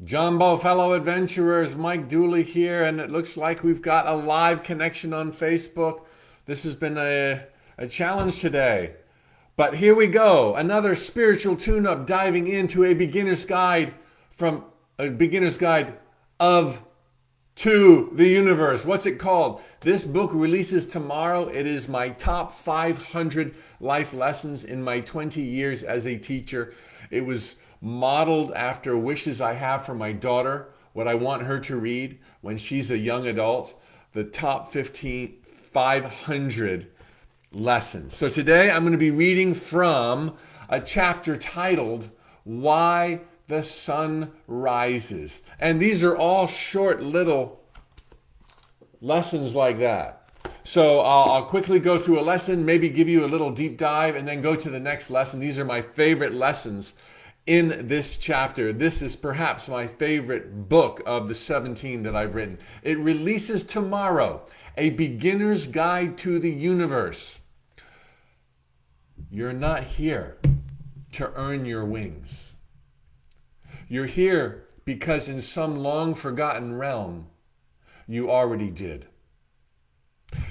Jumbo fellow adventurers, Mike Dooley here, and it looks like we've got a live connection on Facebook. This has been a challenge today. But here we go. Another spiritual tune-up diving into a beginner's guide from a beginner's guide of to the universe. What's it called? This book releases tomorrow. It is my top 500 life lessons in my 20 years as a teacher. It was modeled after wishes I have for my daughter, what I want her to read when she's a young adult, the top 500 lessons. So today I'm going to be reading from a chapter titled Why the Sun Rises. And these are all short little lessons like that. So I'll quickly go through a lesson, maybe give you a little deep dive, and then go to the next lesson. These are my favorite lessons in this chapter. This is perhaps my favorite book of the 17 that I've written. It releases tomorrow, A Beginner's Guide to the Universe. You're not here to earn your wings. You're here because in some long forgotten realm, you already did.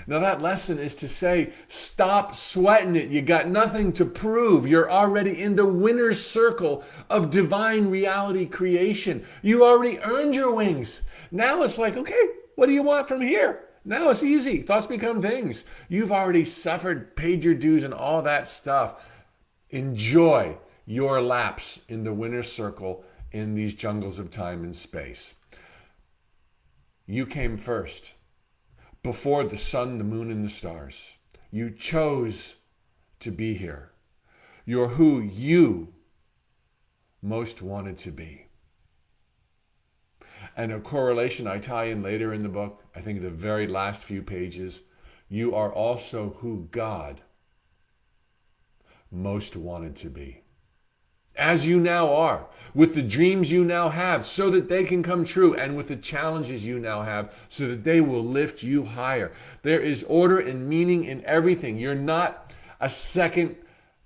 Now that lesson is to say, stop sweating it. You got nothing to prove. You're already in the winner's circle of divine reality creation. You already earned your wings. Now it's like, okay, what do you want from here? Now it's easy. Thoughts become things. You've already suffered, paid your dues, and all that stuff. Enjoy your laps in the winner's circle in these jungles of time and space. You came first, before the sun, the moon, and the stars. You chose to be here. You're who you most wanted to be. And a correlation I tie in later in the book, I think the very last few pages, you are also who God most wanted to be. As you now are, with the dreams you now have so that they can come true, and with the challenges you now have so that they will lift you higher. There is order and meaning in everything. You're not a second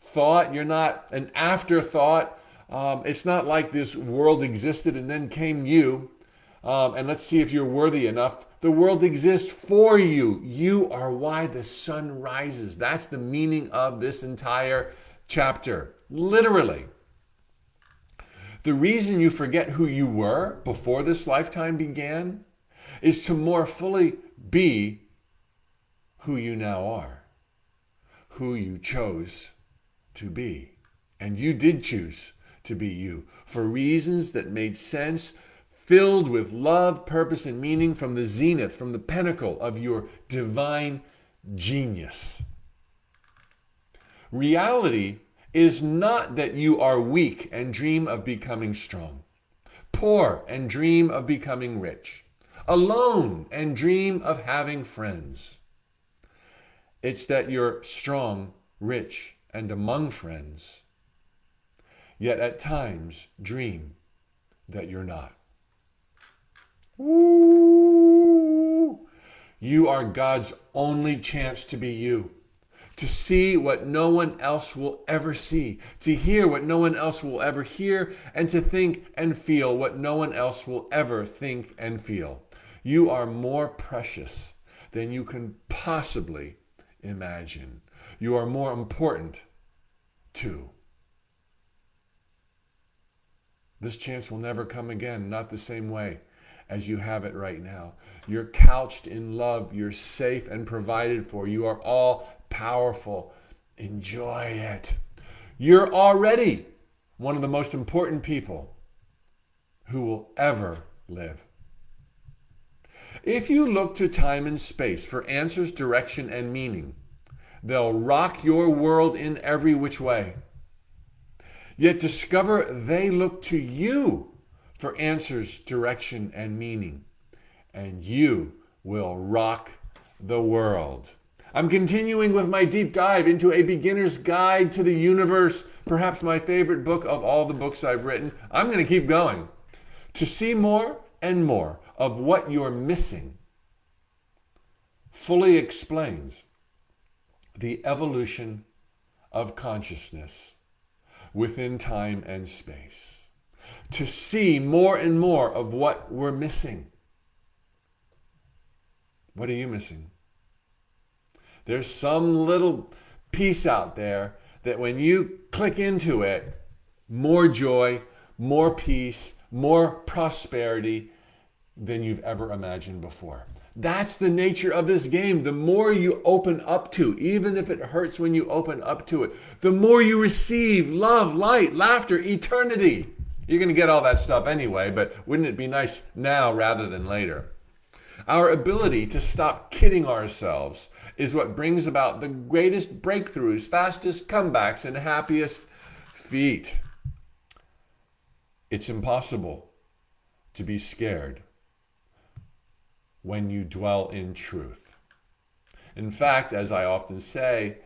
thought. You're not an afterthought. It's not like this world existed and then came you, and let's see if you're worthy enough. The world exists for you. You are why the sun rises. That's the meaning of this entire chapter. Literally. The reason you forget who you were before this lifetime began is to more fully be who you now are, who you chose to be. And you did choose to be you for reasons that made sense, filled with love, purpose, and meaning from the zenith, from the pinnacle of your divine genius. Reality is not that you are weak and dream of becoming strong, poor and dream of becoming rich, alone and dream of having friends. It's that you're strong, rich, and among friends, yet at times dream that you're not. Woo! You are God's only chance to be you. To see what no one else will ever see, to hear what no one else will ever hear, and to think and feel what no one else will ever think and feel. You are more precious than you can possibly imagine. You are more important, too. This chance will never come again, not the same way as you have it right now. You're couched in love. You're safe and provided for. You are all powerful. Enjoy it. You're already one of the most important people who will ever live. If you look to time and space for answers, direction, and meaning, they'll rock your world in every which way. Yet discover they look to you for answers, direction, and meaning, and you will rock the world. I'm continuing with my deep dive into A Beginner's Guide to the Universe, perhaps my favorite book of all the books I've written. I'm going to keep going. To see more and more of what you're missing fully explains the evolution of consciousness within time and space. to see more and more of what we're missing. What are you missing? There's some little piece out there that when you click into it, more joy, more peace, more prosperity than you've ever imagined before. That's the nature of this game. The more you open up to, even if it hurts when you open up to it, the more you receive love, light, laughter, eternity. You're going to get all that stuff anyway, but wouldn't it be nice now rather than later? Our ability to stop kidding ourselves is what brings about the greatest breakthroughs, fastest comebacks, and happiest feet. It's impossible to be scared when you dwell in truth. In fact, as I often say,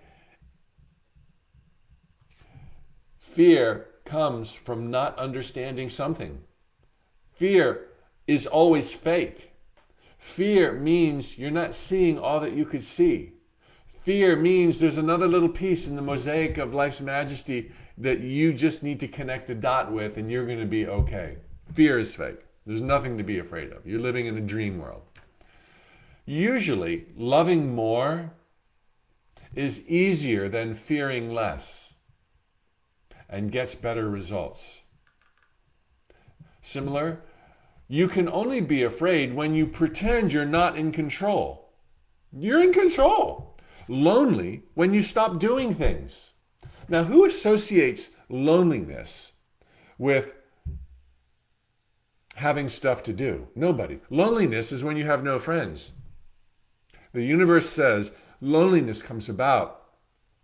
fear comes from not understanding something. Fear is always fake. Fear means you're not seeing all that you could see. Fear means there's another little piece in the mosaic of life's majesty that you just need to connect a dot with and you're going to be okay. Fear is fake. There's nothing to be afraid of. You're living in a dream world. Usually, loving more is easier than fearing less and gets better results. Similar, you can only be afraid when you pretend you're not in control. You're in control. Lonely when you stop doing things. Now, who associates loneliness with having stuff to do? Nobody. Loneliness is when you have no friends. The universe says loneliness comes about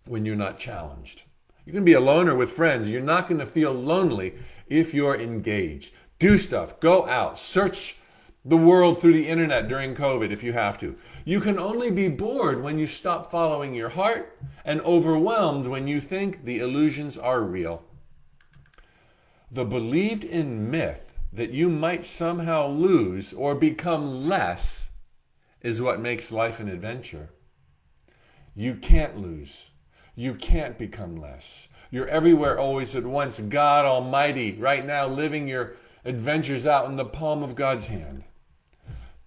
when you're not challenged. You can be a loner with friends. You're not going to feel lonely if you're engaged. Do stuff. Go out. Search the world through the internet during COVID if you have to. You can only be bored when you stop following your heart and overwhelmed when you think the illusions are real. The believed in myth that you might somehow lose or become less is what makes life an adventure. You can't lose. You can't become less. You're everywhere, always at once. God Almighty, right now, living your adventures out in the palm of God's hand.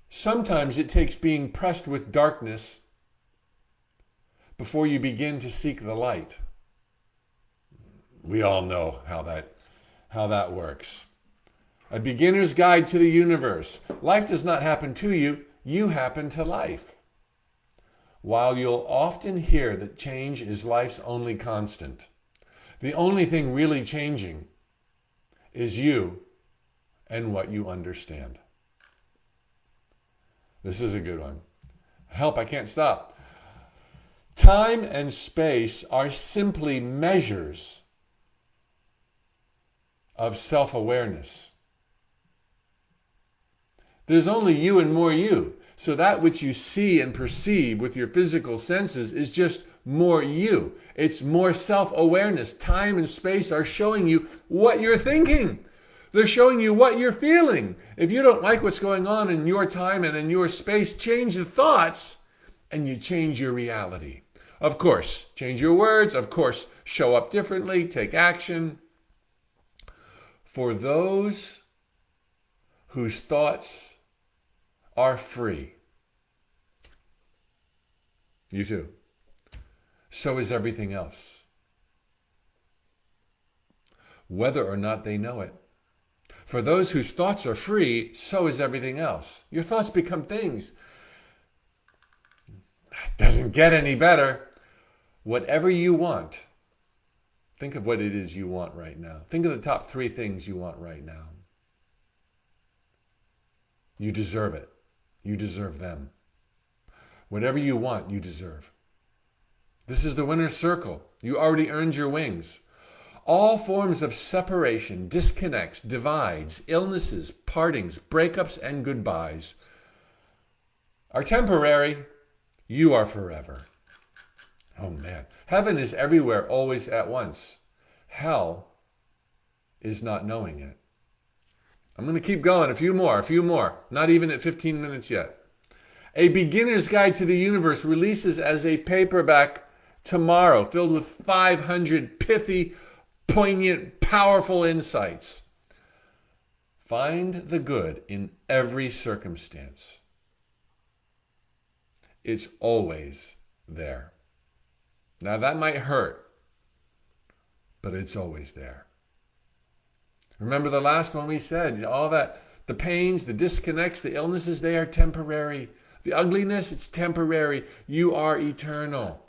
Sometimes it takes being pressed with darkness before you begin to seek the light. We all know how that works. A beginner's guide to the universe. Life does not happen to you. You happen to life. While you'll often hear that change is life's only constant, the only thing really changing is you and what you understand. This is a good one. Help, I can't stop. Time and space are simply measures of self-awareness. There's only you and more you. So that which you see and perceive with your physical senses is just more you. It's more self-awareness. Time and space are showing you what you're thinking. They're showing you what you're feeling. If you don't like what's going on in your time and in your space, change the thoughts and you change your reality. Of course, change your words. Of course, show up differently. Take action. For those whose thoughts are free. You too. So is everything else. Whether or not they know it. For those whose thoughts are free, so is everything else. Your thoughts become things. It doesn't get any better. Whatever you want, think of what it is you want right now. Think of the top 3 things you want right now. You deserve it. You deserve them. Whatever you want, you deserve. This is the winner's circle. You already earned your wings. All forms of separation, disconnects, divides, illnesses, partings, breakups, and goodbyes are temporary. You are forever. Oh man. Heaven is everywhere, always at once. Hell is not knowing it. I'm going to keep going. A few more. Not even at 15 minutes yet. A Beginner's Guide to the Universe releases as a paperback tomorrow, filled with 500 pithy, poignant, powerful insights. find the good in every circumstance. It's always there. Now that might hurt, but it's always there. Remember the last one we said, all that, the pains, the disconnects, the illnesses, they are temporary. The ugliness, it's temporary. You are eternal.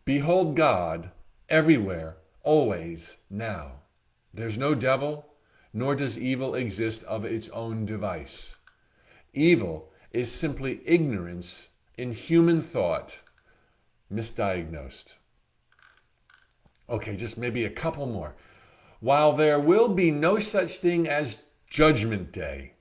Behold God everywhere, always, now. There's no devil, nor does evil exist of its own device. Evil is simply ignorance in human thought, misdiagnosed. Okay, just maybe a couple more. While there will be no such thing as Judgment Day,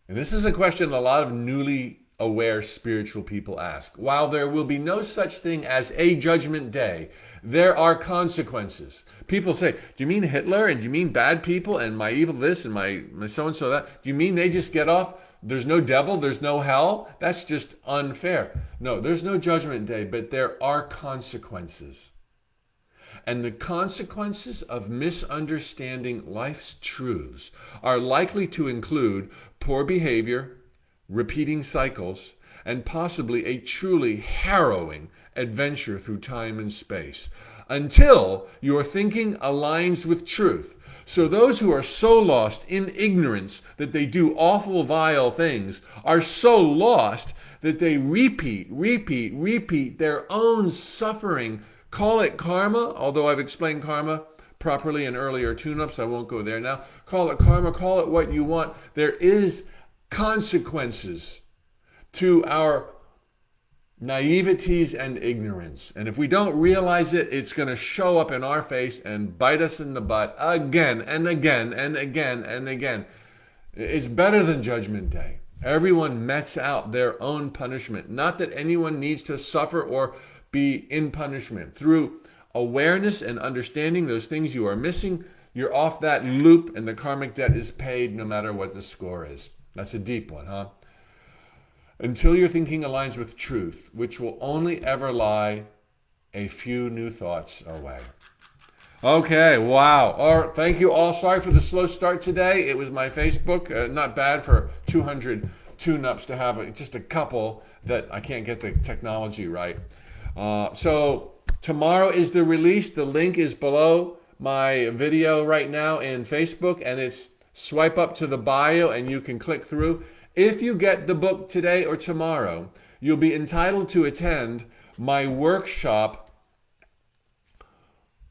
and this is a question a lot of newly aware spiritual people ask. While there will be no such thing as a judgment day, there are consequences. People say, do you mean Hitler? And do you mean bad people? And my evil this and my so-and-so that? Do you mean they just get off? There's no devil? There's no hell? That's just unfair. No, there's no judgment day, but there are consequences. And the consequences of misunderstanding life's truths are likely to include poor behavior, repeating cycles, and possibly a truly harrowing adventure through time and space, until your thinking aligns with truth. So those who are so lost in ignorance that they do awful, vile things are so lost that they repeat their own suffering. Call it karma, although I've explained karma properly in earlier tune-ups. I won't go there now. Call it karma, call it what you want. There is consequences to our naiveties and ignorance. And if we don't realize it, it's going to show up in our face and bite us in the butt again and again and again and again. It's better than Judgment Day. Everyone metes out their own punishment. Not that anyone needs to suffer or be in punishment. Through awareness and understanding those things you are missing, you're off that loop and the karmic debt is paid no matter what the score is. That's a deep one, huh? Until your thinking aligns with truth, which will only ever lie a few new thoughts away. Okay, wow. Thank you all. Sorry for the slow start today. It was my Facebook. Not bad for 200 tune-ups to have just a couple that I can't get the technology right. So tomorrow is the release. The link is below my video right now in Facebook, and it's swipe up to the bio and you can click through. If you get the book today or tomorrow, you'll be entitled to attend my workshop,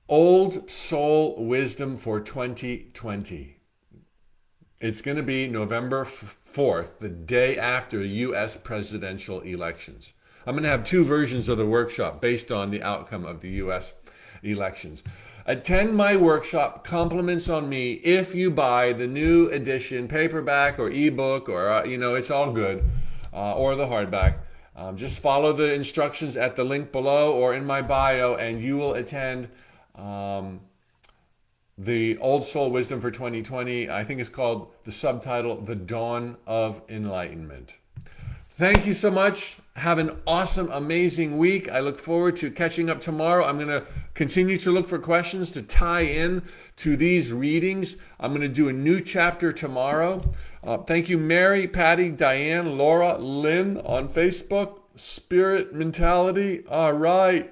Old Soul Wisdom for 2020. It's going to be November 4th, the day after the U.S. presidential elections. I'm going to have two versions of the workshop based on the outcome of the U.S. elections. Attend my workshop, compliments on me, if you buy the new edition, paperback or ebook, or, it's all good, or the hardback. Just follow the instructions at the link below or in my bio, and you will attend the Old Soul Wisdom for 2020. I think it's called, the subtitle, The Dawn of Enlightenment. Thank you so much. Have an awesome, amazing week. I look forward to catching up tomorrow. I'm going to continue to look for questions to tie in to these readings. I'm going to do a new chapter tomorrow. Thank you, Mary, Patty, Diane, Laura, Lynn on Facebook. Spirit Mentality. All right.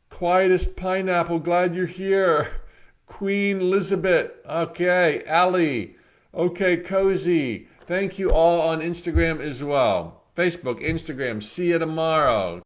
Quietest Pineapple. Glad you're here. Queen Elizabeth. Okay. Allie. Okay. Cozy. Thank you all on Instagram as well. Facebook, Instagram. See you tomorrow.